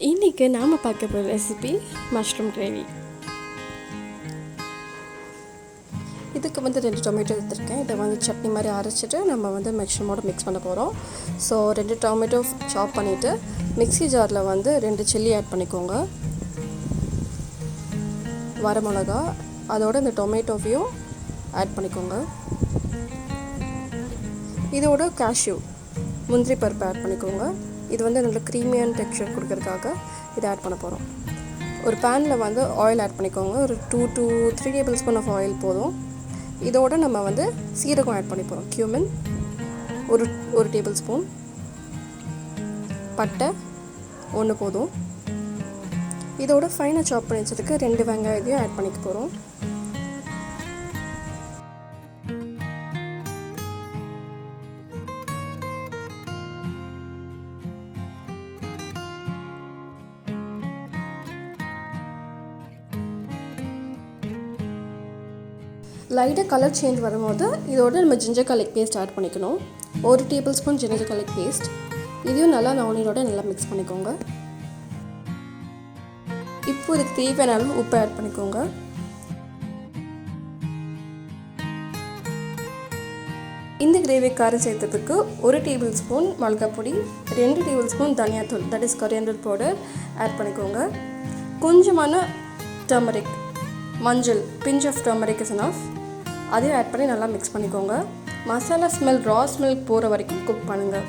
இன்றைக்கி நாம் பார்க்க போகிற ரெசிபி மஷ்ரூம் கிரேவி. இதுக்கு வந்து 2 டொமேட்டோ எடுத்துருக்கேன். இதை வந்து சட்னி மாதிரி அரைச்சிட்டு நம்ம வந்து மஷ்ரூமோடு மிக்ஸ் பண்ண போகிறோம். ஸோ 2 டொமேட்டோ சாப் பண்ணிவிட்டு மிக்ஸி ஜாரில் வந்து 2 சில்லி ஆட் பண்ணிக்கோங்க, வரமிளகா, அதோட இந்த டொமேட்டோவையும் ஆட் பண்ணிக்கோங்க. இதோட கேஷ்யூ முந்திரி பருப்பு ஆட் பண்ணிக்கோங்க. இது வந்து நல்ல க்ரீமியான டெக்ஸ்சர் கொடுக்கறதுக்காக இதை ஆட் பண்ண போகிறோம். ஒரு பேனில் வந்து ஆயில் ஆட் பண்ணிக்கோங்க. ஒரு 2 to 3 table spoon of oil போதும். இதோடு நம்ம வந்து சீரகம் ஆட் பண்ணி போகிறோம். கியூமின் ஒரு டேபிள் ஸ்பூன், பட்டை 1 போதும். இதோட ஃபைனாக சாப் பண்ணி வச்சதுக்கு 2 வெங்காயத்தையும் ஆட் பண்ணிக்க போகிறோம். லைட்டாக கலர் சேஞ்ச் வரும்போது இதோட நம்ம ஜிஞ்சர் garlic பேஸ்ட் ஆட் பண்ணிக்கணும். 1 table spoon ginger garlic paste. இதையும் நல்லா ஆனியனோட நல்லா மிக்ஸ் பண்ணிக்கோங்க. இப்போ இதுக்கு தேவையான அளவு உப்பு ஆட் பண்ணிக்கோங்க. இந்த கிரேவி காரம் சேர்த்ததுக்கு 1 டேபிள் ஸ்பூன் மிளகாய் பொடி, 2 டேபிள் ஸ்பூன் தனியாத்தூள், that is coriander powder add பண்ணிக்கோங்க. கொஞ்சமான டர்மரிக், மஞ்சள், pinch of turmeric is enough. அதையும் ஆட் பண்ணி நல்லா மிக்ஸ் பண்ணிக்கோங்க. மசாலா ஸ்மெல், ரா ஸ்மெல் போகிற வரைக்கும் குக் பண்ணுங்கள்.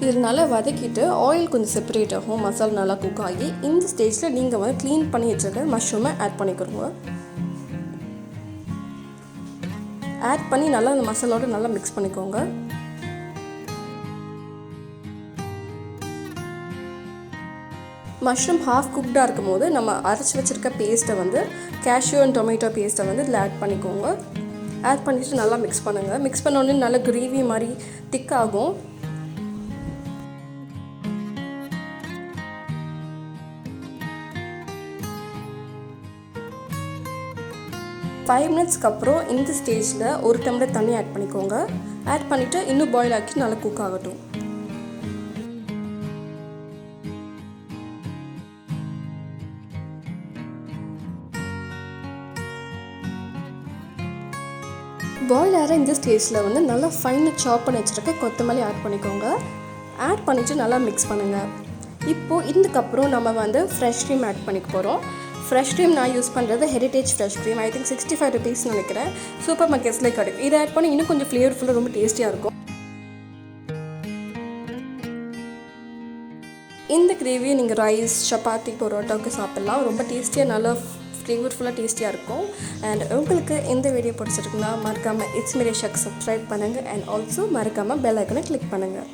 இது நல்லா வதக்கிட்டு ஆயில் கொஞ்சம் செப்பரேட் ஆகும், மசாலா நல்லா குக் ஆகி இந்த ஸ்டேஜில் நீங்கள் வந்து க்ளீன் பண்ணி வச்சுருக்க மஷ்ரூமை ஆட் பண்ணிக்கிறோங்க. ஆட் பண்ணி நல்லா அந்த மசாலோடு நல்லா மிக்ஸ் பண்ணிக்கோங்க. மஷ்ரூம் ஹாஃப் குக்டாக இருக்கும் போது நம்ம அரைச்சி வச்சுருக்க பேஸ்ட்டை வந்து கேஷ்யூ அண்ட் டொமேட்டோ பேஸ்ட்டை வந்து இதில் ஆட் பண்ணிக்கோங்க. ஆட் பண்ணிவிட்டு நல்லா மிக்ஸ் பண்ணுங்கள். மிக்ஸ் பண்ணோடனே நல்லா கிரேவி மாதிரி திக் ஆகும். ஃபைவ் மினிட்ஸ்க்கு அப்புறம் இந்த ஸ்டேஜில் 1 டம்ளர் தண்ணி ஆட் பண்ணிக்கோங்க. ஆட் பண்ணிவிட்டு இன்னும் பாயில் ஆக்கி நல்லா குக் ஆகட்டும். பாயில் ஆகிற இந்த ஸ்டேஜில் வந்து நல்லா ஃபைனாக சாப் பண்ணி வச்சுருக்க கொத்தமல்லி ஆட் பண்ணிக்கோங்க. ஆட் பண்ணிவிட்டு நல்லா மிக்ஸ் பண்ணுங்கள். இப்போது இதுக்கப்புறம் நம்ம வந்து ஃப்ரெஷ் க்ரீம் ஆட் பண்ணிக்க போகிறோம். ஃப்ரெஷ் க்ரீம் நான் யூஸ் பண்ணுறது heritage fresh cream. I think 65 rupees நினைக்கிறேன். சூப்பர் மார்க்கெட்ஸில் கிடைக்கும். இதை ஆட் பண்ணி இன்னும் கொஞ்சம் ஃப்ளேவர்ஃபுல்லாக ரொம்ப டேஸ்டியாக இருக்கும். இந்த கிரேவியை நீங்கள் ரைஸ், சப்பாத்தி, பரோட்டாவுக்கு சாப்பிட்லாம். ரொம்ப டேஸ்டியாக, நல்லா ஃப்ளேவர்ஃபுல்லாக டேஸ்டியாக இருக்கும். அண்ட் உங்களுக்கு இந்த வீடியோ பிடிச்சிருக்குன்னா மறக்காமல் இட்ஸ் மீ ரேஷாக்கு சப்ஸ்கிரைப் பண்ணுங்கள். அண்ட் ஆல்சோ மறக்காமல் பெல் ஐக்கனை கிளிக் பண்ணுங்கள்.